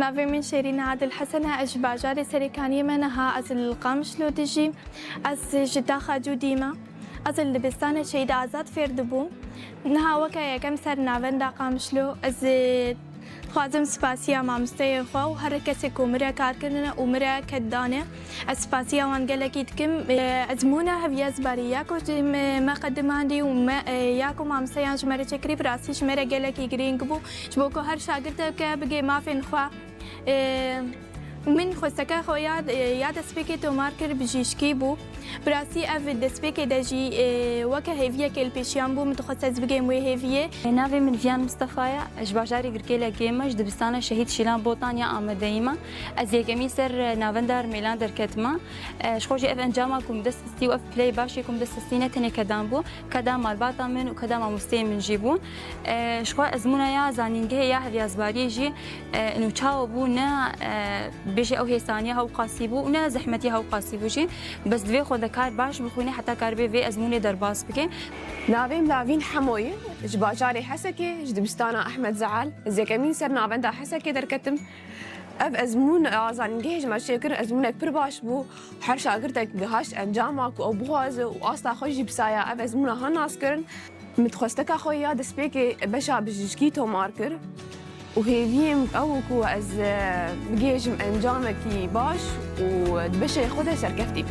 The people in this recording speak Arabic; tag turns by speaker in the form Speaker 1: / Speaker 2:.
Speaker 1: نافي من شيرين عادل حسنها اج باجاري سريكانية منها از القامش لو تجي از جداخا جو ديما از اللبستان شيد آزاد فيردبو نها وكا يكم سر نافندا قامشلو از خوازم سپاسیا مامستای خو و هر کسی که مرا کار کنه و مرا کدانه سپاسیا وان گلکیت کم ازمونا هویز باری یاکو مقدماندی و یاکو مامستای جمره چکری براسیش مرا گلکی گرینگ بو جبوکو هر شاگرد که بگه ما فين خوا من خوستکه خو یاد اسپیکی تو مارکر بجیشکی بو براسي اف دسبيكي داجي وكا هيفيه كالبيشيان بو متخصص بجيم وي هيفيه
Speaker 2: نافي من فيان مصطفى اجباجاري غركيلا جيمش دبستانه شهيد شيلان بوطانيا امدايما از يكمي سر نافندار ميلان دركتما شخوجي اف انجامكم دستي واف بلاي باشيكم دستينه تني كدامبو كدام الباطا من وكدام مستي من جيبون شخو ازمونا يا زانينجه يا هذي ازباريجي انو تشاو بونا بيجي او هي ثانيه او قاسيبو نا زحمتي او قاسيبوجي بس دوي خود کار باش بخونی حتی کار به ازمونه در باز بکن.
Speaker 3: ناویم لاوین حموی جباجاری حسکی جدبستانا احمد زعل زیکمین سر ناوندا حسکی در کتم اف ازمون ازانگه جمع شکر ازمونک پر باش بو هر شاگردک گهاش انجامک و بواز و آستا خوشی بسایا اف ازمونا ها ناس کرن متخستک خویا دسپیک بشا بجشکی تو مارکر و هیویم او کو از بگیجم انجامکی باش و دبشه خود سرکفتی